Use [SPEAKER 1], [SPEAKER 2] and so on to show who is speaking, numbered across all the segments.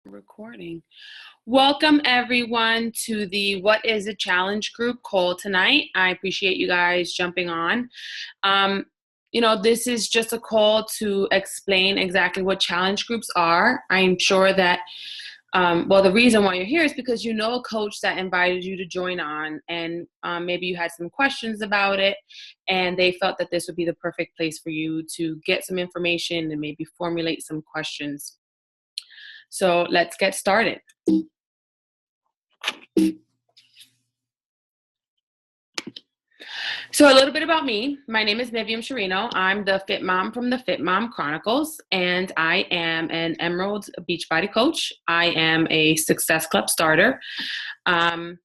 [SPEAKER 1] Recording. Welcome everyone to the What is a Challenge group call tonight. I appreciate you guys jumping on. This is just a call to explain exactly what challenge groups are. I'm sure that the reason why you're here is because you know a coach that invited you to join on, and maybe you had some questions about it, and they felt that this would be the perfect place for you to get some information and maybe formulate some questions. So let's get started. So a little bit about me. My name is Nivium Sharino. I'm the Fit Mom from the Fit Mom Chronicles, and I am an Emerald Beachbody coach. I am a Success Club starter. A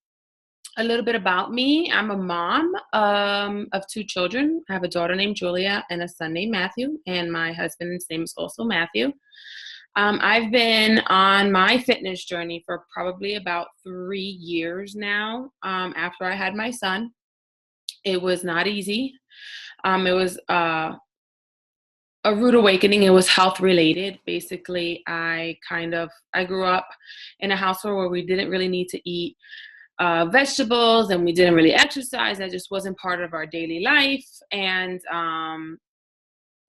[SPEAKER 1] little bit about me. I'm a mom of two children. I have a daughter named Julia and a son named Matthew, and my husband's name is also Matthew. I've been on my fitness journey for probably about 3 years now. After I had my son, it was not easy. It was a rude awakening. It was health related. Basically, I grew up in a household where we didn't really need to eat vegetables, and we didn't really exercise. That just wasn't part of our daily life. And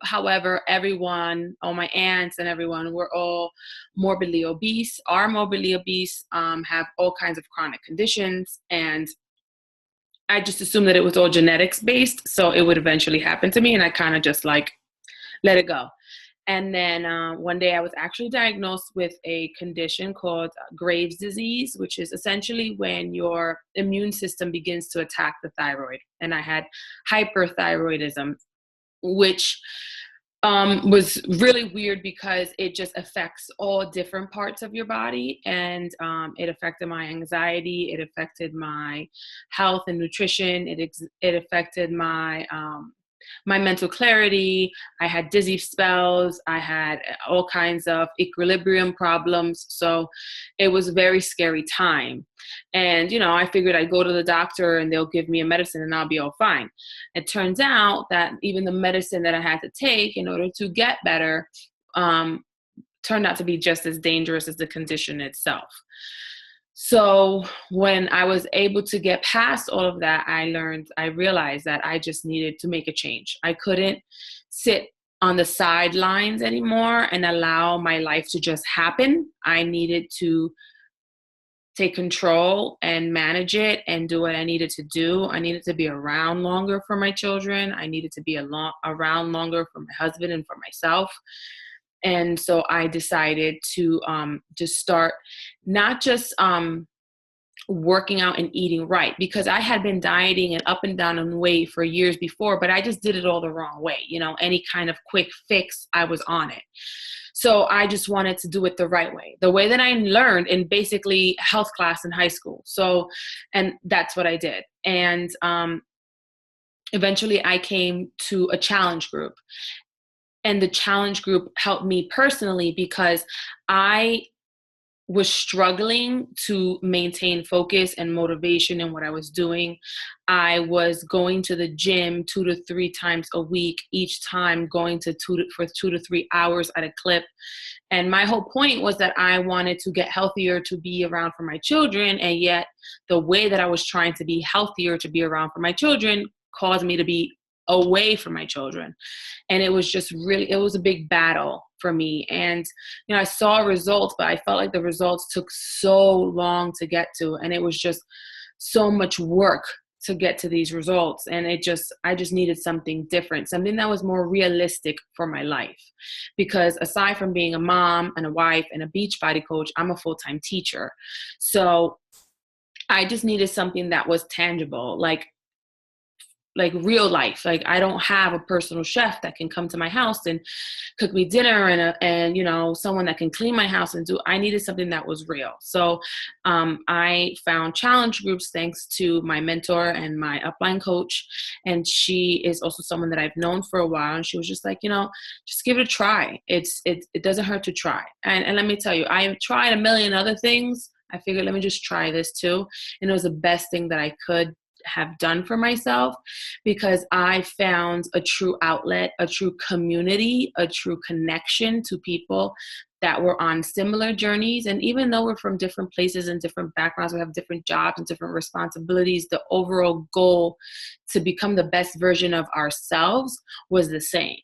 [SPEAKER 1] however, everyone, all my aunts and everyone, were all morbidly obese, are morbidly obese, have all kinds of chronic conditions. And I just assumed that it was all genetics based, so it would eventually happen to me. And I kind of just let it go. And then one day I was actually diagnosed with a condition called Graves' disease, which is essentially when your immune system begins to attack the thyroid. And I had hyperthyroidism, which was really weird because it just affects all different parts of your body. And it affected my anxiety. It affected my health and nutrition. It affected my mental clarity. I had dizzy spells. I had all kinds of equilibrium problems. So it was a very scary time. And, I figured I'd go to the doctor and they'll give me a medicine and I'll be all fine. It turns out that even the medicine that I had to take in order to get better turned out to be just as dangerous as the condition itself. So when I was able to get past all of that, I realized that I just needed to make a change. I couldn't sit on the sidelines anymore and allow my life to just happen. I needed to take control and manage it and do what I needed to do. I needed to be around longer for my children. I needed to be around longer for my husband and for myself. And so I decided to just start not just working out and eating right, because I had been dieting and up and down in weight for years before, but I just did it all the wrong way. Any kind of quick fix, I was on it. So I just wanted to do it the right way, the way that I learned in basically health class in high school. And that's what I did. And eventually I came to a challenge group. And the challenge group helped me personally because I was struggling to maintain focus and motivation in what I was doing. I was going to the gym 2 to 3 times a week, each time going for 2 to 3 hours at a clip. And my whole point was that I wanted to get healthier to be around for my children. And yet the way that I was trying to be healthier to be around for my children caused me to be away from my children. And it was a big battle for me. And, I saw results, but I felt like the results took so long to get to. And it was just so much work to get to these results. And I just needed something different, something that was more realistic for my life. Because aside from being a mom and a wife and a Beachbody coach, I'm a full-time teacher. So I just needed something that was tangible, like real life. Like, I don't have a personal chef that can come to my house and cook me dinner and someone that can clean my house I needed something that was real. So I found challenge groups thanks to my mentor and my upline coach. And she is also someone that I've known for a while. And she was just like, just give it a try. It doesn't hurt to try. And let me tell you, I have tried a million other things. I figured, let me just try this too. And it was the best thing that I could have done for myself, because I found a true outlet, a true community, a true connection to people that were on similar journeys. And even though we're from different places and different backgrounds, we have different jobs and different responsibilities, the overall goal to become the best version of ourselves was the same.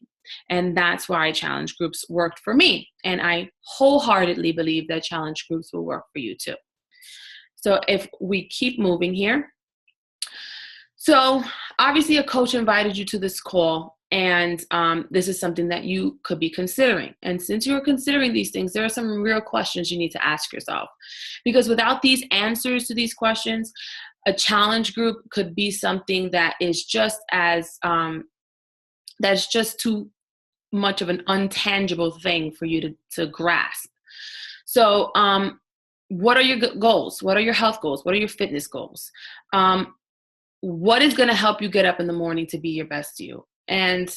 [SPEAKER 1] And that's why challenge groups worked for me. And I wholeheartedly believe that challenge groups will work for you too. So if we keep moving here. So obviously a coach invited you to this call, and this is something that you could be considering. And since you're considering these things, there are some real questions you need to ask yourself. Because without these answers to these questions, a challenge group could be something that is just as, that's just too much of an untangible thing for you to grasp. So what are your goals? What are your health goals? What are your fitness goals? What is going to help you get up in the morning to be your best you? And,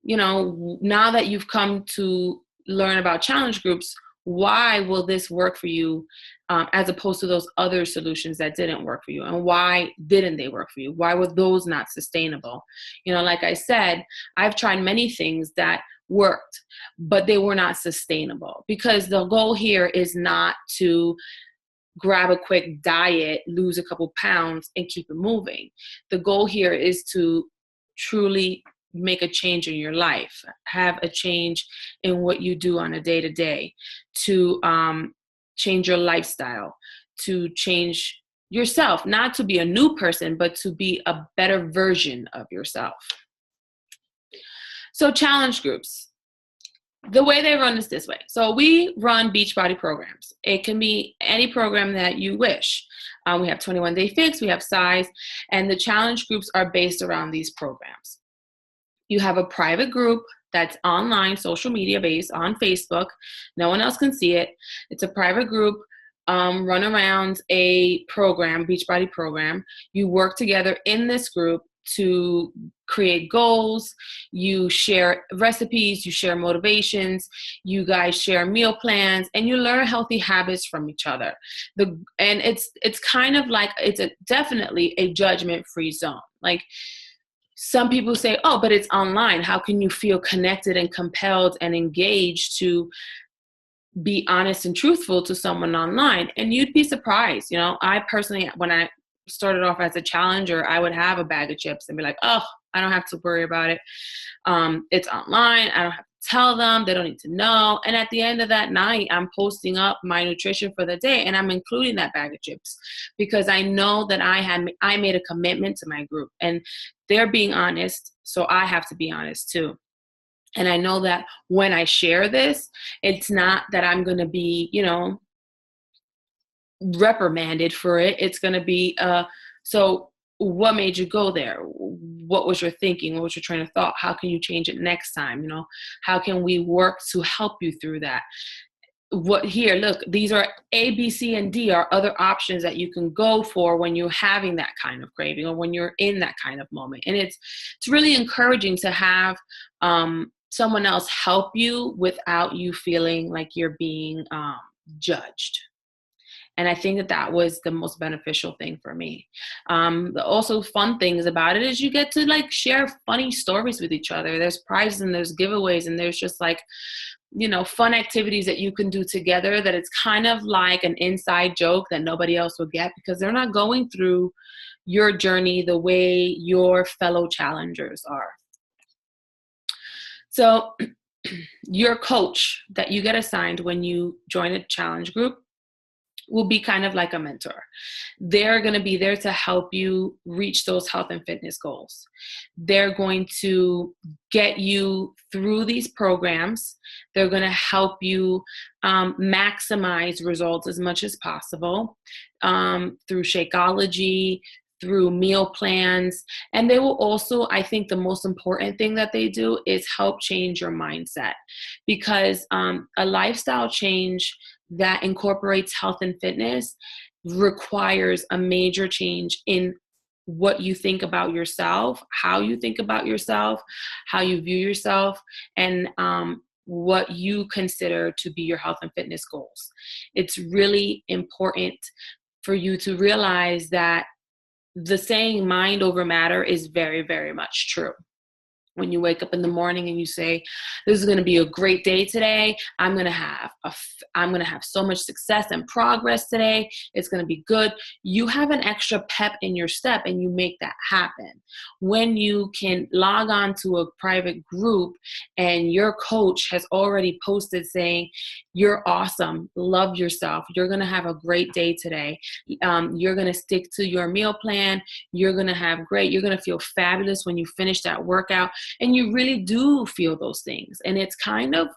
[SPEAKER 1] you know, now that you've come to learn about challenge groups, why will this work for you as opposed to those other solutions that didn't work for you? And why didn't they work for you? Why were those not sustainable? You know, like I said, I've tried many things that worked, but they were not sustainable, because the goal here is not to grab a quick diet, lose a couple pounds, and keep it moving. The goal here is to truly make a change in your life, have a change in what you do on a day-to-day, to change your lifestyle, to change yourself, not to be a new person, but to be a better version of yourself. So challenge groups. The way they run is this way. So we run Beachbody programs. It can be any program that you wish. We have 21 Day Fix, we have Size, and the challenge groups are based around these programs. You have a private group that's online, social media based on Facebook. No one else can see it. It's a private group run around a program, Beachbody program. You work together in this group to create goals, you share recipes, you share motivations, you guys share meal plans, and you learn healthy habits from each other. And it's kind of like, definitely a judgment-free zone. Like, some people say, oh, but it's online. How can you feel connected and compelled and engaged to be honest and truthful to someone online? And you'd be surprised. You know, I personally, when I started off as a challenger, I would have a bag of chips and be like, oh, I don't have to worry about it. It's online. I don't have to tell them. They don't need to know. And at the end of that night, I'm posting up my nutrition for the day, and I'm including that bag of chips because I know that I made a commitment to my group, and they're being honest. So I have to be honest too. And I know that when I share this, it's not that I'm going to be, you know, reprimanded for it. It's going to be, so what made you go there? What was your thinking? What was your train of thought? How can you change it next time? You know, how can we work to help you through that? Look, these are A, B, C, and D are other options that you can go for when you're having that kind of craving or when you're in that kind of moment. And it's really encouraging to have someone else help you without you feeling like you're being judged. And I think that was the most beneficial thing for me. The also fun things about it is you get to like share funny stories with each other. There's prizes and there's giveaways, and there's just like, you know, fun activities that you can do together that it's kind of like an inside joke that nobody else will get because they're not going through your journey the way your fellow challengers are. So your coach that you get assigned when you join a challenge group will be kind of like a mentor. They're going to be there to help you reach those health and fitness goals. They're going to get you through these programs. They're going to help you maximize results as much as possible through Shakeology, through meal plans. And they will also, I think the most important thing that they do is help change your mindset, because a lifestyle change that incorporates health and fitness requires a major change in what you think about yourself, how you think about yourself, how you view yourself, and what you consider to be your health and fitness goals. It's really important for you to realize that the saying mind over matter is very, very much true, When you wake up in the morning and you say, this is going to be a great day today. I'm going to have so much success and progress today. It's going to be good. You have an extra pep in your step and you make that happen. When you can log on to a private group and your coach has already posted saying, you're awesome, love yourself, you're going to have a great day today. You're going to stick to your meal plan. You're going to feel fabulous when you finish that workout. And you really do feel those things. And it's kind of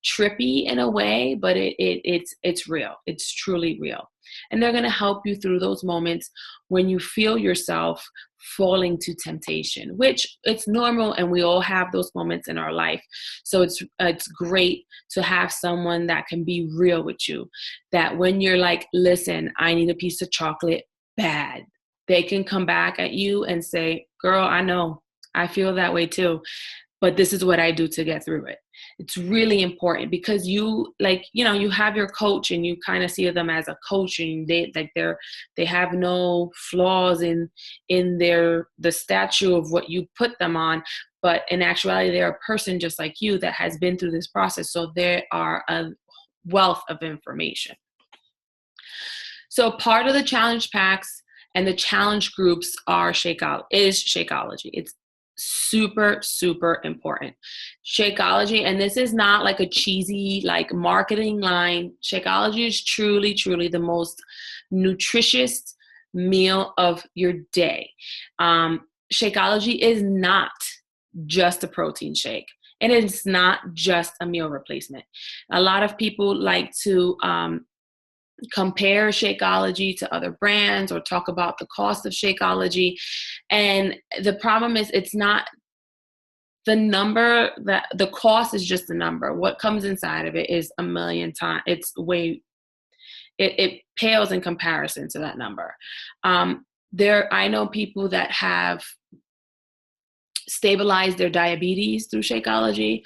[SPEAKER 1] trippy in a way, but it's real. It's truly real. And they're going to help you through those moments when you feel yourself falling to temptation, which it's normal. And we all have those moments in our life. So it's great to have someone that can be real with you, that when you're like, listen, I need a piece of chocolate bad, they can come back at you and say, girl, I know, I feel that way too, but this is what I do to get through it. It's really important because you have your coach and you kind of see them as a coach, and they have no flaws in the statue of what you put them on. But in actuality, they're a person just like you that has been through this process. So they are a wealth of information. So part of the challenge packs and the challenge groups is Shakeology. It's super, super important. Shakeology, and this is not like a cheesy like marketing line. Shakeology is truly, truly the most nutritious meal of your day. Shakeology is not just a protein shake, and it's not just a meal replacement. A lot of people like to compare Shakeology to other brands or talk about the cost of Shakeology. And the problem is it's not the number, that the cost is just a number. What comes inside of it is a million times. It pales in comparison to that number. I know people that have stabilize their diabetes through Shakeology.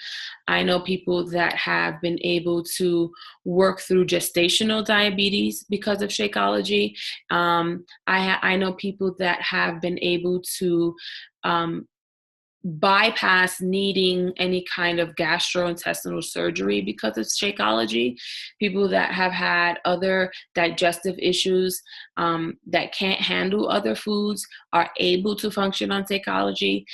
[SPEAKER 1] I know people that have been able to work through gestational diabetes because of Shakeology. I know people that have been able to bypass needing any kind of gastrointestinal surgery because of Shakeology. People that have had other digestive issues that can't handle other foods are able to function on Shakeology.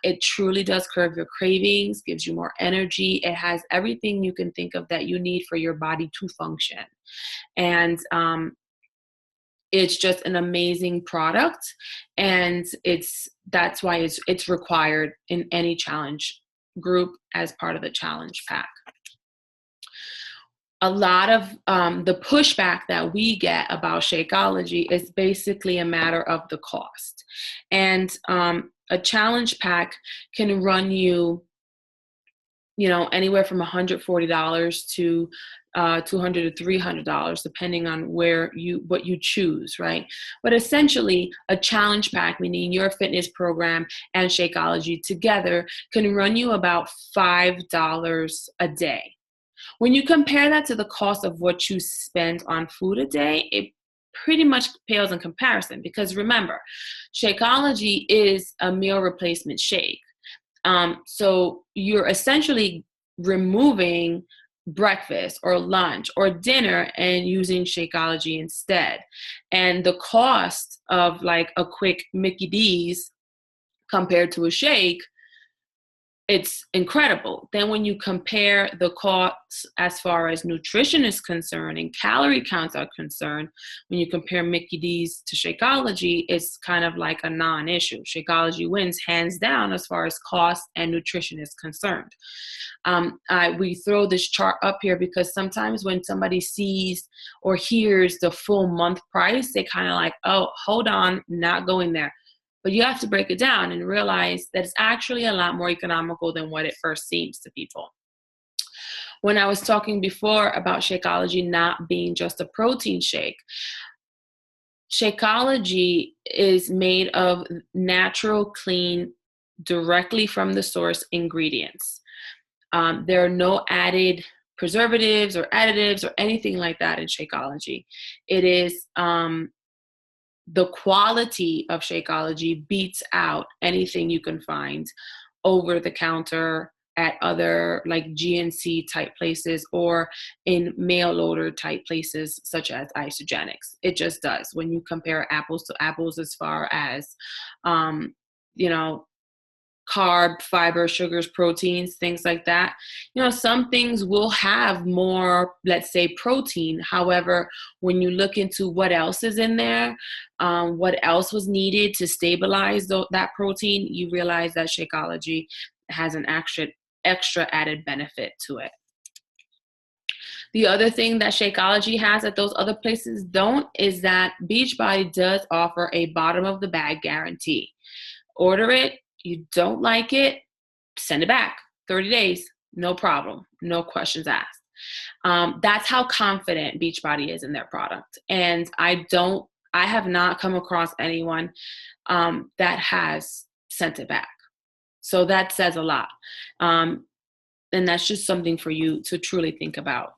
[SPEAKER 1] It truly does curb your cravings, gives you more energy. It has everything you can think of that you need for your body to function. And it's just an amazing product, and that's why it's required in any challenge group as part of the challenge pack. A lot of the pushback that we get about Shakeology is basically a matter of the cost. And a challenge pack can run you, anywhere from $140 to $200 to $300, depending on what you choose, right? But essentially, a challenge pack, meaning your fitness program and Shakeology together, can run you about $5 a day. When you compare that to the cost of what you spend on food a day, it pretty much pales in comparison, because remember, Shakeology is a meal replacement shake. So you're essentially removing breakfast or lunch or dinner and using Shakeology instead. And the cost of like a quick Mickey D's compared to a shake, it's incredible. Then when you compare the costs as far as nutrition is concerned and calorie counts are concerned, when you compare Mickey D's to Shakeology, it's kind of like a non-issue. Shakeology wins hands down as far as cost and nutrition is concerned. We throw this chart up here because sometimes when somebody sees or hears the full month price, they kind of like, oh, hold on, not going there. But you have to break it down and realize that it's actually a lot more economical than what it first seems to people. When I was talking before about Shakeology not being just a protein shake, Shakeology is made of natural, clean, directly from the source ingredients. There are no added preservatives or additives or anything like that in Shakeology. It is the quality of Shakeology beats out anything you can find over the counter at other like GNC type places or in mail order type places such as Isagenix. It just does when you compare apples to apples as far as, you know, carb, fiber, sugars, proteins, things like that. You know, some things will have more, let's say, protein. However, when you look into what else is in there, what else was needed to stabilize that protein, you realize that Shakeology has an extra added benefit to it. The other thing that Shakeology has that those other places don't is that Beachbody does offer a bottom of the bag guarantee. Order it, you don't like it, send it back. 30 days, no problem, no questions asked. That's how confident Beachbody is in their product. And I have not come across anyone that has sent it back. So that says a lot. And that's just something for you to truly think about.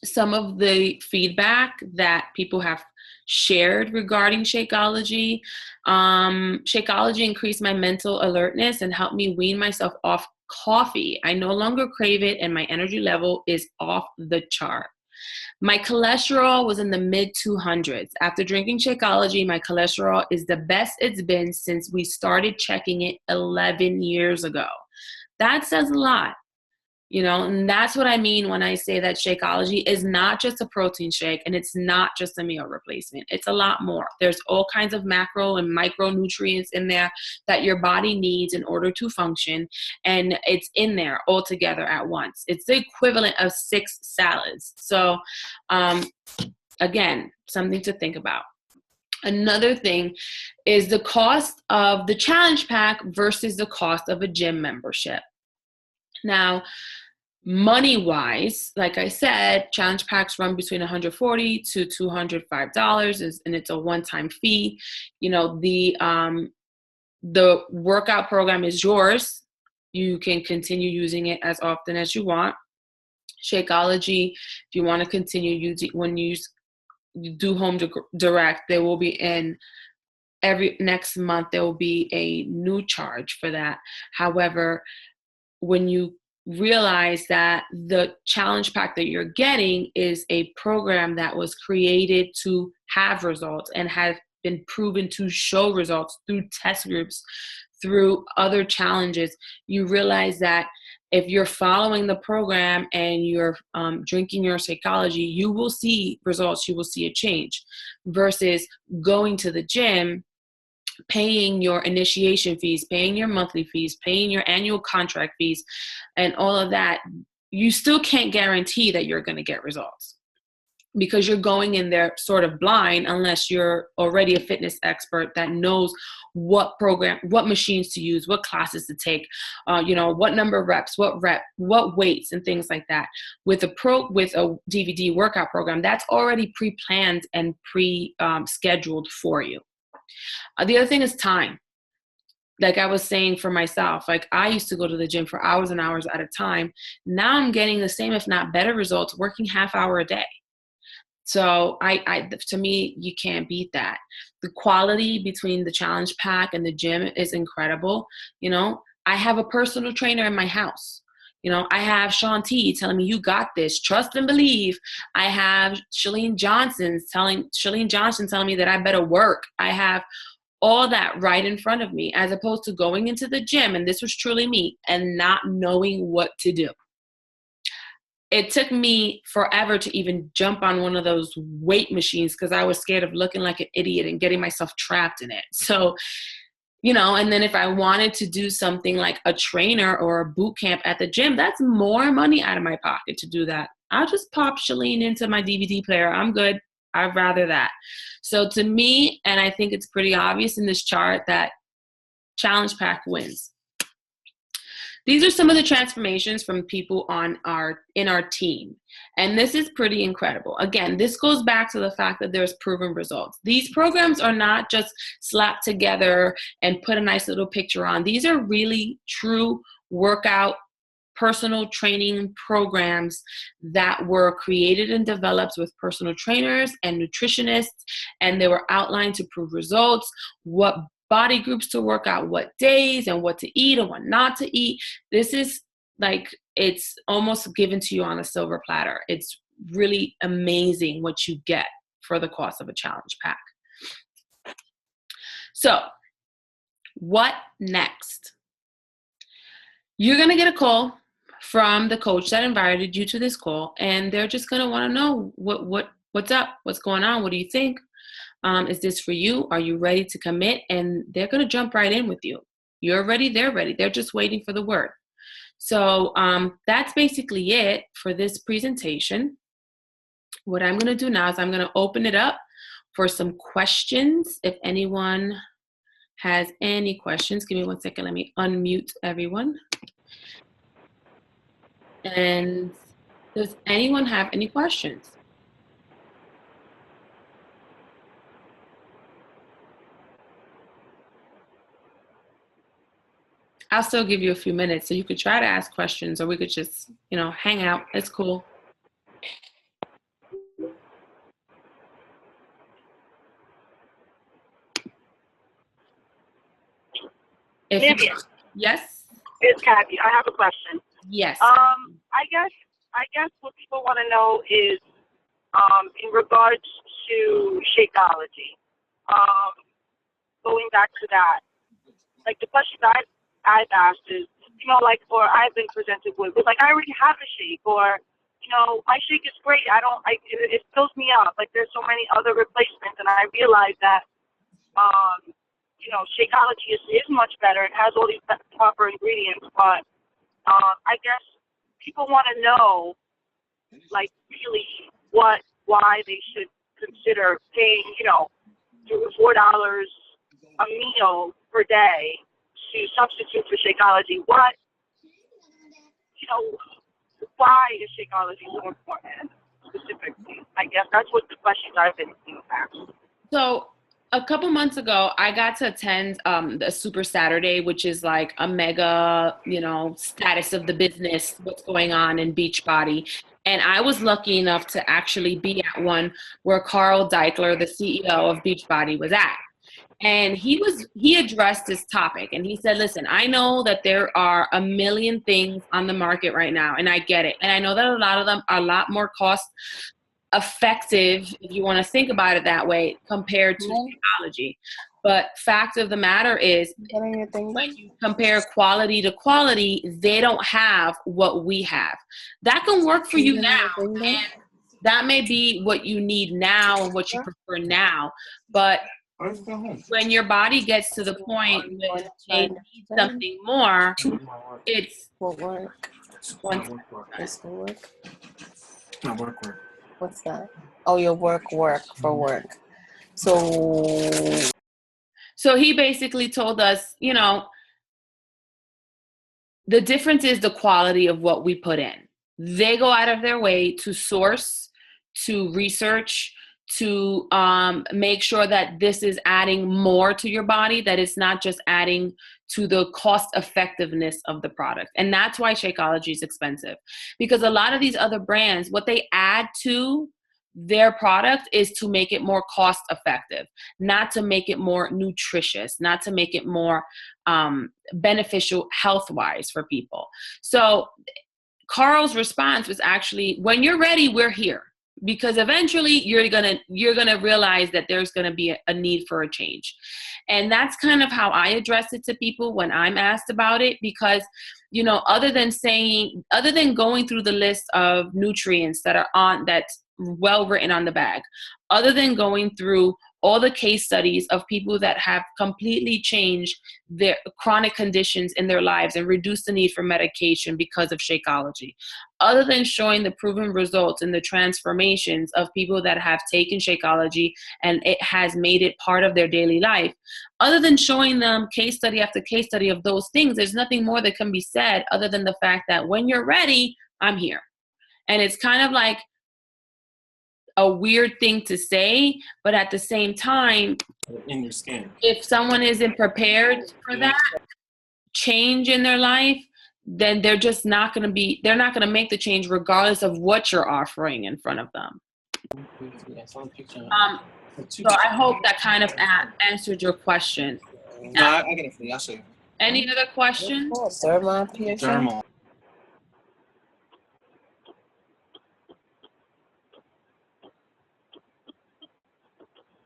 [SPEAKER 1] Some of the feedback that people have shared regarding Shakeology. Shakeology increased my mental alertness and helped me wean myself off coffee. I no longer crave it and my energy level is off the chart. My cholesterol was in the mid 200s. After drinking Shakeology, my cholesterol is the best it's been since we started checking it 11 years ago. That says a lot. You know, and that's what I mean when I say that Shakeology is not just a protein shake and it's not just a meal replacement. It's a lot more. There's all kinds of macro and micronutrients in there that your body needs in order to function. And it's in there all together at once. It's the equivalent of 6 salads. So, again, something to think about. Another thing is the cost of the challenge pack versus the cost of a gym membership. Now, money-wise, like I said, challenge packs run between $140 to $205, and it's a one-time fee. You know, the workout program is yours. You can continue using it as often as you want. Shakeology, if you want to continue using, when you do home direct, there will be every next month there will be a new charge for that. However, when you realize that the challenge pack that you're getting is a program that was created to have results and have been proven to show results through test groups, through other challenges, you realize that if you're following the program and you're drinking your Shakeology, you will see results, you will see a change, versus going to the gym, paying your initiation fees, paying your monthly fees, paying your annual contract fees, and all of that. You still can't guarantee that you're going to get results because you're going in there sort of blind unless you're already a fitness expert that knows what program, what machines to use, what classes to take, what number of reps, what weights and things like that. With a DVD workout program, that's already pre-planned and scheduled for you. The other thing is time. Like I was saying for myself, like I used to go to the gym for hours and hours at a time. Now I'm getting the same, if not better results, working half hour a day. So to me, you can't beat that. The quality between the challenge pack and the gym is incredible. You know, I have a personal trainer in my house. You know, I have Shaun T telling me, you got this, trust and believe. I have Chalene Johnson telling me that I better work. I have all that right in front of me, as opposed to going into the gym, and this was truly me, and not knowing what to do. It took me forever to even jump on one of those weight machines because I was scared of looking like an idiot and getting myself trapped in it. So, you know, and then if I wanted to do something like a trainer or a boot camp at the gym, that's more money out of my pocket to do that. I'll just pop Chalene into my DVD player. I'm good. I'd rather that. So to me, and I think it's pretty obvious in this chart, that challenge pack wins. These are some of the transformations from people in our team. And this is pretty incredible. Again, this goes back to the fact that there's proven results. These programs are not just slapped together and put a nice little picture on. These are really true workout, personal training programs that were created and developed with personal trainers and nutritionists, and they were outlined to prove results, what body groups to work out, what days and what to eat and what not to eat. This is like, it's almost given to you on a silver platter. It's really amazing what you get for the cost of a challenge pack. So what next? You're going to get a call from the coach that invited you to this call, and they're just going to want to know what's up, what's going on, what do you think? Is this for you? Are you ready to commit? And they're going to jump right in with you. You're ready, they're ready. They're just waiting for the word. So that's basically it for this presentation. What I'm going to do now is I'm going to open it up for some questions. If anyone has any questions, give me 1 second. Let me unmute everyone. And does anyone have any questions? I'll still give you a few minutes so you could try to ask questions, or we could just, hang out. It's cool. Yes?
[SPEAKER 2] It's Kathy. I have a question.
[SPEAKER 1] Yes.
[SPEAKER 2] I guess what people want to know is in regards to Shakeology. Going back to that, like the question I've asked is, or I've been presented with, like, I already have a shake, or, my shake is great. It fills me up. Like, there's so many other replacements, and I realize that, Shakeology is much better. It has all these proper ingredients, but I guess people want to know, like, really why they should consider paying, $4 a meal per day to substitute for Shakeology. Why is Shakeology so important specifically? I guess that's what the questions I've been asked.
[SPEAKER 1] So a couple months ago, I got to attend the Super Saturday, which is like a mega, status of the business, what's going on in Beachbody. And I was lucky enough to actually be at one where Carl Daikeler, the CEO of Beachbody, was at. And he addressed this topic, and he said, listen, I know that there are a million things on the market right now, and I get it. And I know that a lot of them are a lot more cost effective, if you want to think about it that way, compared to Shakeology. But fact of the matter is, when you compare quality to quality, they don't have what we have. That can work for you now, and that may be what you need now and what you prefer now. But when your body gets to the point where they need something more, it's
[SPEAKER 3] work. What's that? Oh, your work for work. So
[SPEAKER 1] he basically told us, the difference is the quality of what we put in. They go out of their way to source, to research, to make sure that this is adding more to your body, that it's not just adding to the cost effectiveness of the product. And that's why Shakeology is expensive, because a lot of these other brands, what they add to their product is to make it more cost effective, not to make it more nutritious, not to make it more beneficial health-wise for people. So Carl's response was actually, when you're ready, we're here. Because eventually you're gonna realize that there's gonna be a need for a change. And that's kind of how I address it to people when I'm asked about it, because other than going through the list of nutrients that's well written on the bag, other than going through all the case studies of people that have completely changed their chronic conditions in their lives and reduced the need for medication because of Shakeology, other than showing the proven results and the transformations of people that have taken Shakeology and it has made it part of their daily life, other than showing them case study after case study of those things, there's nothing more that can be said other than the fact that when you're ready, I'm here. And it's kind of like a weird thing to say, but at the same time,
[SPEAKER 4] in your skin,
[SPEAKER 1] if someone isn't prepared for that change in their life, then they're just not going to make the change regardless of what you're offering in front of them. So I hope that kind of answered your question.
[SPEAKER 4] No, I get it for you. I'll show you.
[SPEAKER 1] Any other questions?
[SPEAKER 3] Oh, derma piercing.
[SPEAKER 4] Dermal.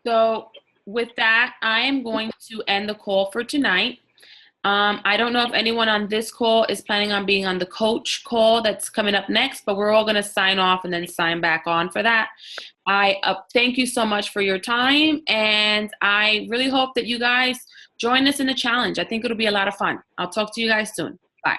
[SPEAKER 1] So with that, I am going to end the call for tonight. I don't know if anyone on this call is planning on being on the coach call that's coming up next, but we're all going to sign off and then sign back on for that. I thank you so much for your time, and I really hope that you guys join us in the challenge. I think it'll be a lot of fun. I'll talk to you guys soon. Bye.